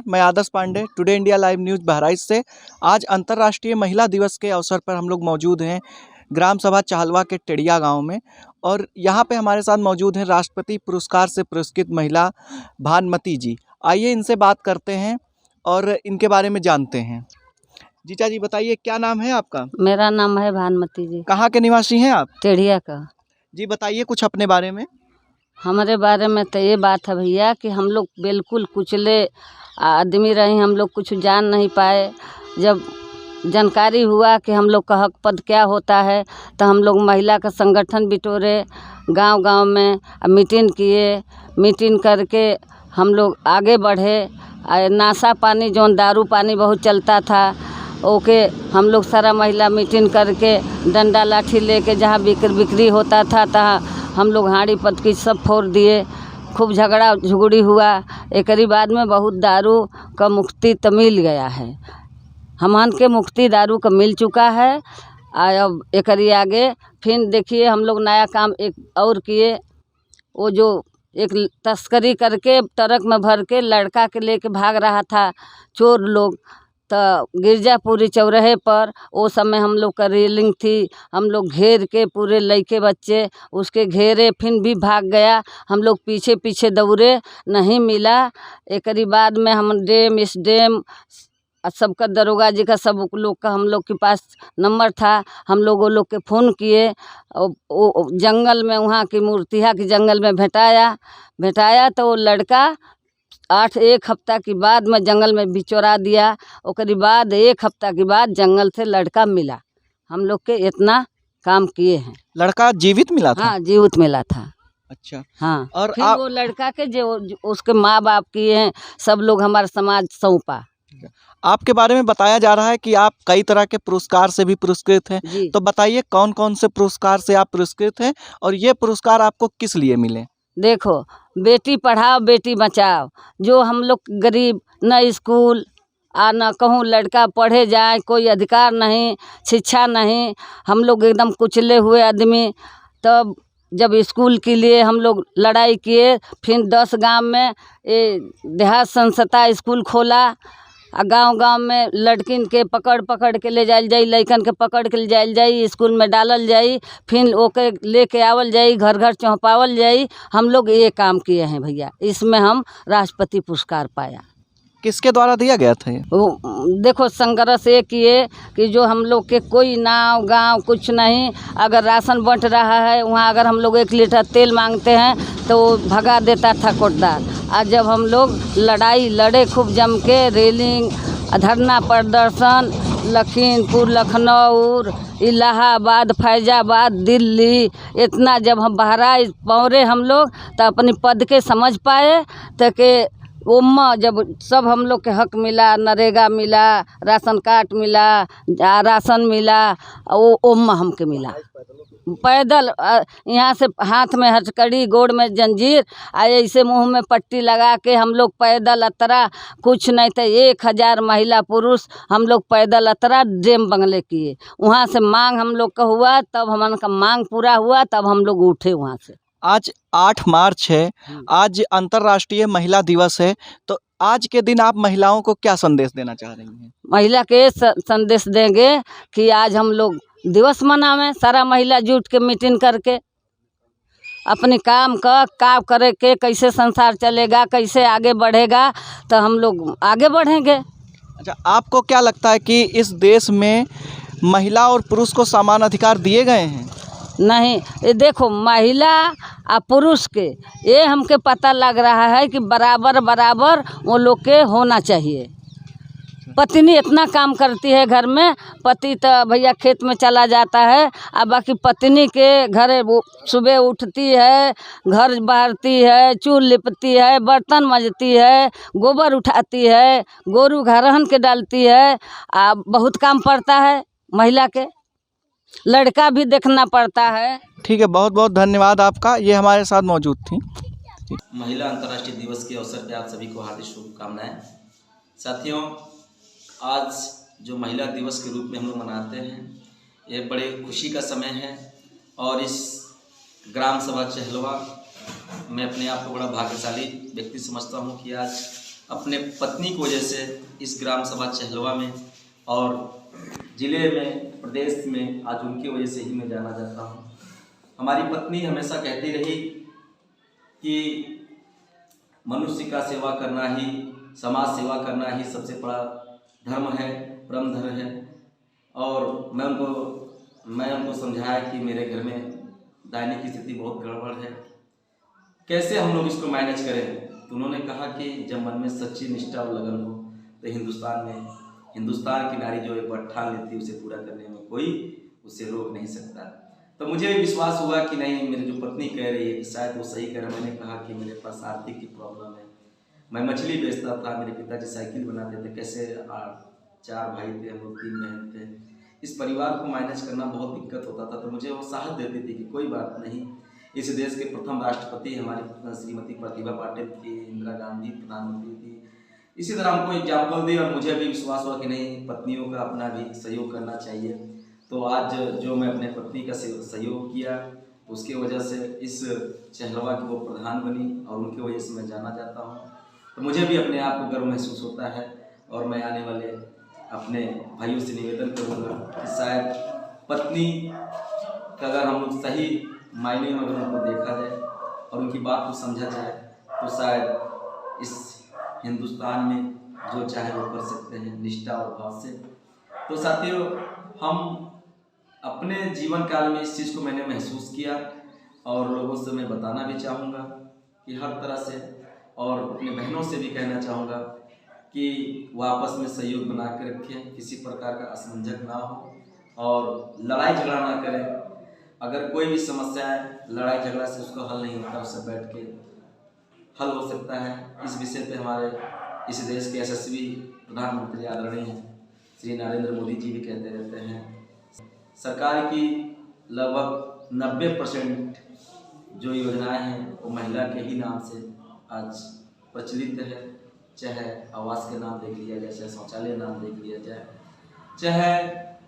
नमस्कार, मैं Adarsh Pandey today India live news Bahraich से। आज अंतर्राष्ट्रीय महिला दिवस के अवसर पर हम लोग मौजूद हैं ग्राम सभा चाहलवा के टेड़िया गांव में। और यहाँ पे हमारे साथ मौजूद हैं राष्ट्रपति पुरस्कार से पुरस्कृत महिला भानुमति जी। आइए इनसे बात करते हैं और इनके बारे में जानते हैं। जीजा जी बताइए, क्या नाम है आपका? मेरा नाम है भानुमति जी। कहाँ के निवासी हैं आप? टेढ़िया का। जी बताइए कुछ अपने बारे में। हमारे बारे में तो ये बात है भैया कि हम लोग बिल्कुल कुचले आदमी रहे, हम लोग कुछ जान नहीं पाए। जब जानकारी हुआ कि हम लोग का हक पद क्या होता है तो हम लोग महिला का संगठन बिटोरे, गांव-गांव में मीटिंग किए। मीटिंग करके हम लोग आगे बढ़े। नाशा पानी जो दारू पानी बहुत चलता था ओके हम लोग सारा महिला मीटिंग करके डंडा लाठी लेके जहाँ बिक्री होता था तहाँ हम लोग हांडी पतकी सब फोड़ दिए। खूब झगड़ा झुगड़ी हुआ। एकरी बाद में बहुत दारू का मुक्ति तो मिल गया है। हमन के मुक्ति दारू का मिल चुका है। अब एकरी आगे फिर देखिए हम लोग नया काम एक और किए। वो जो एक तस्करी करके ट्रक में भर के लड़का के लेके भाग रहा था चोर लोग, तो गिरजापुरी चौराहे पर वो समय हम लोग का रेलिंग थी। हम लोग घेर के पूरे लड़के बच्चे उसके घेरे, फिर भी भाग गया। हम लोग पीछे पीछे दौड़े, नहीं मिला। एकरी बाद में हम इस डेम सबका दरोगा जी का सब लोग का हम लोग के पास नंबर था। हम लोग वो लोग के फ़ोन किए। वो जंगल में वहाँ की मूर्तिया के जंगल में भेटाया तो वो लड़का 1 हफ्ता के बाद में जंगल में बिचौरा दिया। उसके बाद 1 हफ्ता के बाद जंगल से लड़का मिला। हम लोग के इतना काम किए हैं। लड़का जीवित मिला था? हाँ, जीवित मिला था। अच्छा। हाँ, और फिर वो लड़का के जो उसके माँ बाप किए हैं सब लोग हमारा समाज सौंपा। आपके बारे में बताया जा रहा है कि आप कई तरह के पुरस्कार से भी पुरस्कृत हैं, तो बताइए कौन कौन से पुरस्कार से आप पुरस्कृत हैं और ये पुरस्कार आपको किस लिए मिले? देखो, बेटी पढ़ाओ बेटी बचाओ। जो हम लोग गरीब, न स्कूल न कहूँ लड़का पढ़े जाए, कोई अधिकार नहीं, शिक्षा नहीं, हम लोग एकदम कुचले हुए आदमी। तब जब स्कूल के लिए हम लोग लड़ाई किए, फिर 10 गांव में ये देहात संस्था स्कूल खोला। गांव-गांव में लड़किन के पकड़ के ले जायल जाई, लड़कन के पकड़ के ले जायल जाई, स्कूल में डालल जाई, फिर ओके लेके आवल जाई, घर घर चौंपावल जाई। हम लोग ये काम किए हैं भैया। इसमें हम राष्ट्रपति पुरस्कार पाया। किसके द्वारा दिया गया था ये? देखो संघर्ष ये किए कि जो हम लोग के कोई नाव गांव कुछ नहीं, अगर राशन बंट रहा है वहाँ अगर हम लोग 1 लीटर तेल मांगते हैं तो वो भगा देता था कोटदार। आज जब हम लोग लड़ाई लड़े खूब जम के, रेलिंग, धरना प्रदर्शन, लखीमपुर, लखनऊ, इलाहाबाद, फैजाबाद, दिल्ली, इतना जब हम बहराइच पहुँचे हम लोग तो अपनी पद के समझ पाए। तो के उम्मा जब सब हम लोग के हक मिला, नरेगा मिला, राशन कार्ड मिला, राशन मिला, वो उम्मा हमके मिला। पैदल यहाँ से हाथ में हथकड़ी, गोड़ में जंजीर, ऐसे मुंह में पट्टी लगा के हम लोग पैदल अतरा। कुछ नहीं तो 1000 महिला पुरुष हम लोग पैदल अतरा, ड्रेम बंगले किए। वहाँ से मांग हम लोग का हुआ, तब हमारा का मांग पूरा हुआ, तब हम लोग उठे वहाँ से। आज 8 मार्च है, आज अंतर्राष्ट्रीय महिला दिवस है, तो आज के दिन आप महिलाओं को क्या संदेश देना चाह रही हैं? महिला के संदेश देंगे कि आज हम लोग दिवस मनावें, सारा महिला जुट के मीटिंग करके अपने काम का करे के, कैसे संसार चलेगा, कैसे आगे बढ़ेगा, तो हम लोग आगे बढ़ेंगे। अच्छा, आपको क्या लगता है कि इस देश में महिला और पुरुष को समान अधिकार दिए गए हैं? नहीं, ये देखो महिला और पुरुष के ये हमके पता लग रहा है कि बराबर वो लोग के होना चाहिए। पत्नी इतना काम करती है घर में, पति तो भैया खेत में चला जाता है, और बाकी पत्नी के घर वो सुबह उठती है, घर बहारती है, चूल्हा लिपती है, बर्तन मजती है, गोबर उठाती है, गोरू घरहन के डालती है। बहुत काम पड़ता है महिला के, लड़का भी देखना पड़ता है। ठीक है, बहुत बहुत धन्यवाद आपका, ये हमारे साथ मौजूद थी। महिला अंतर्राष्ट्रीय दिवस के अवसर पर आप सभी को हार्दिक शुभकामनाएं। साथियों, आज जो महिला दिवस के रूप में हम लोग मनाते हैं, ये बड़े खुशी का समय है। और इस ग्राम सभा चहलवा मैं अपने आप को बड़ा भाग्यशाली व्यक्ति समझता हूँ कि आज अपने पत्नी की वजह से इस ग्राम सभा चहलवा में और ज़िले में, प्रदेश में आज उनकी वजह से ही मैं जाना जाता हूँ। हमारी पत्नी हमेशा कहती रही कि मनुष्य का सेवा करना ही, समाज सेवा करना ही सबसे बड़ा धर्म है, परम धर्म है। और मैं उनको समझाया कि मेरे घर में दैनिक की स्थिति बहुत गड़बड़ है, कैसे हम लोग इसको मैनेज करें। तो उन्होंने कहा कि जब मन में सच्ची निष्ठा और लगन हो तो हिंदुस्तान की नारी जो एक बार ठान लेती है उसे पूरा करने में कोई उसे रोक नहीं सकता। तो मुझे विश्वास हुआ कि नहीं, मेरी जो पत्नी कह रही है कि शायद वो सही कह रहा है। मैंने कहा कि मेरे पास आर्थिक की प्रॉब्लम है, मैं मछली बेचता था, मेरे पिताजी साइकिल बनाते थे, कैसे 4 भाई थे, हम लोग 3 बहन थे, इस परिवार को मैनेज करना बहुत दिक्कत होता था। तो मुझे वो साहस देती थी कि कोई बात नहीं, इस देश के प्रथम राष्ट्रपति हमारी श्रीमती प्रतिभा पाटिल थी, इंदिरा गांधी प्रधानमंत्री थी, इसी तरह हमको एग्जाम्पल दी। और मुझे भी विश्वास हुआ कि नहीं, पत्नियों का अपना भी सहयोग करना चाहिए। तो आज जो मैं अपने पत्नी का सहयोग किया, उसकी वजह से इस चहलवा की वो प्रधान बनी और उनकी वजह से मैं जाना जाता हूँ। तो मुझे भी अपने आप को गर्व महसूस होता है। और मैं आने वाले अपने भाइयों से निवेदन करूँगा कि शायद पत्नी का अगर हम लोग सही मायने में अगर उनको देखा जाए और उनकी बात को समझा जाए तो शायद इस हिंदुस्तान में जो चाहे वो कर सकते हैं निष्ठा और भाव से। तो साथियों, हम अपने जीवन काल में इस चीज़ को मैंने महसूस किया और लोगों से मैं बताना भी चाहूँगा कि हर तरह से, और अपनी बहनों से भी कहना चाहूँगा कि वो आपस में सहयोग बना के रखें, किसी प्रकार का असमंजस ना हो और लड़ाई झगड़ा ना करें। अगर कोई भी समस्या है, लड़ाई झगड़ा से उसका हल नहीं होता, उससे बैठ के हल हो सकता है। इस विषय पे हमारे इस देश के यशस्वी प्रधानमंत्री आदरणीय श्री नरेंद्र मोदी जी भी कहते रहते हैं। सरकार की लगभग 90% जो योजनाएं हैं वो महिला के ही नाम से आज प्रचलित है। चाहे आवास के नाम देख लिया जाए, चाहे शौचालय नाम देख लिया जाए, चाहे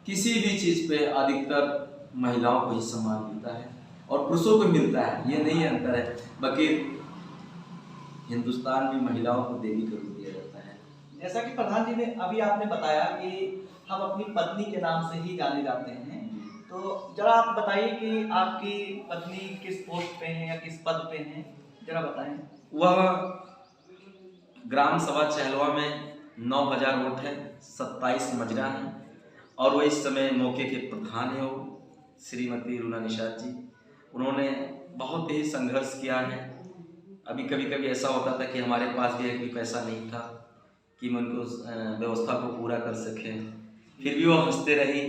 किसी भी चीज़ पे अधिकतर महिलाओं को ही सम्मान मिलता है और पुरुषों को मिलता है, ये नहीं अंतर है। बाकी हिंदुस्तान में महिलाओं को देवी का रूप दिया जाता है। जैसा कि प्रधान जी ने अभी आपने बताया कि हम अपनी पत्नी के नाम से ही जाने जाते हैं, तो जरा आप बताइए कि आपकी पत्नी किस पोस्ट पे है या किस पद पे है, जरा बताएं। वह ग्राम सभा चहलवा में 9000 वोट है, 27 मजरा हैं और वो इस समय मौके के प्रधान है। वो श्रीमती रुना निषाद जी, उन्होंने बहुत ही संघर्ष किया है। अभी कभी ऐसा होता था कि हमारे पास भी पैसा नहीं था कि मैं उनको व्यवस्था को पूरा कर सकें, फिर भी वो हंसते रही,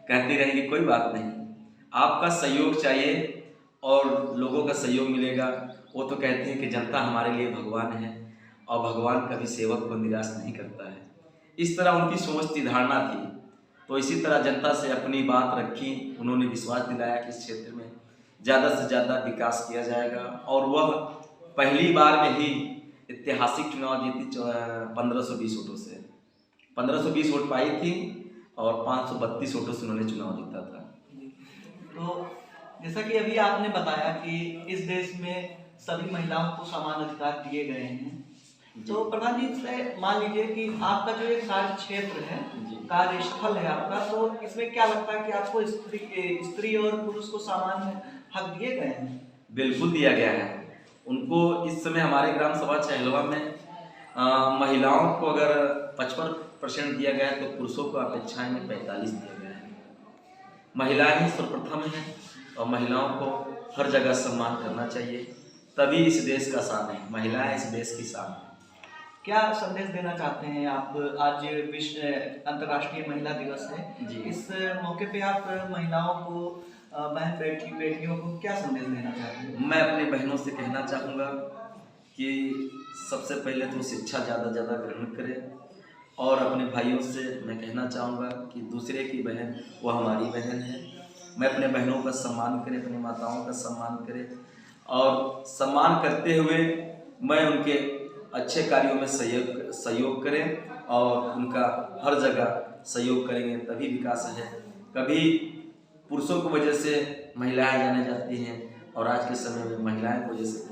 कहती रही कि कोई बात नहीं, आपका सहयोग चाहिए और लोगों का सहयोग मिलेगा। वो तो कहते हैं कि जनता हमारे लिए भगवान है और भगवान कभी सेवक को निराश नहीं करता है। इस तरह उनकी सोच थी, धारणा थी। तो इसी तरह जनता से अपनी बात रखी, उन्होंने विश्वास दिलाया कि इस क्षेत्र में ज़्यादा से ज़्यादा विकास किया जाएगा और वह पहली बार में ही ऐतिहासिक चुनाव जीती 1520 वोटों से। 1520 वोट पाई थी और 532 वोटों से उन्होंने चुनाव जीता था। तो जैसा कि अभी आपने बताया कि इस देश में सभी महिलाओं को समान अधिकार दिए गए हैं, तो प्रधान जी इसमें मान लीजिए कि आपका जो एक कार्य क्षेत्र है, कार्यस्थल है आपका, तो इसमें क्या लगता है कि आपको स्त्री और पुरुष को समान हक दिए गए हैं? बिल्कुल दिया गया है उनको। इस समय हमारे ग्राम सभा चहलवा में महिलाओं को अगर 55% दिया गया है तो पुरुषों को अपेक्षाएं में 45 दिया गया है। महिलाएं ही सर्वप्रथम हैं और महिलाओं को हर जगह सम्मान करना चाहिए, तभी इस देश का शान है। महिलाएं इस देश की शान है। क्या संदेश देना चाहते हैं आप? आज विश्व अंतर्राष्ट्रीय महिला दिवस है जी, इस मौके पे आप महिलाओं को, बहन बेटियों को क्या संदेश देना चाहते हैं? मैं अपनी बहनों से कहना चाहूँगा कि सबसे पहले तो शिक्षा ज़्यादा ग्रहण करें और अपने भाइयों से मैं कहना चाहूँगा कि दूसरे की बहन वो हमारी बहन है। मैं अपने बहनों का सम्मान करें, अपनी माताओं का सम्मान करें और सम्मान करते हुए मैं उनके अच्छे कार्यों में सहयोग करें और उनका हर जगह सहयोग करेंगे तभी विकास है। कभी पुरुषों की वजह से महिलाएं जाने जाती हैं और आज के समय में महिलाएं की वजह से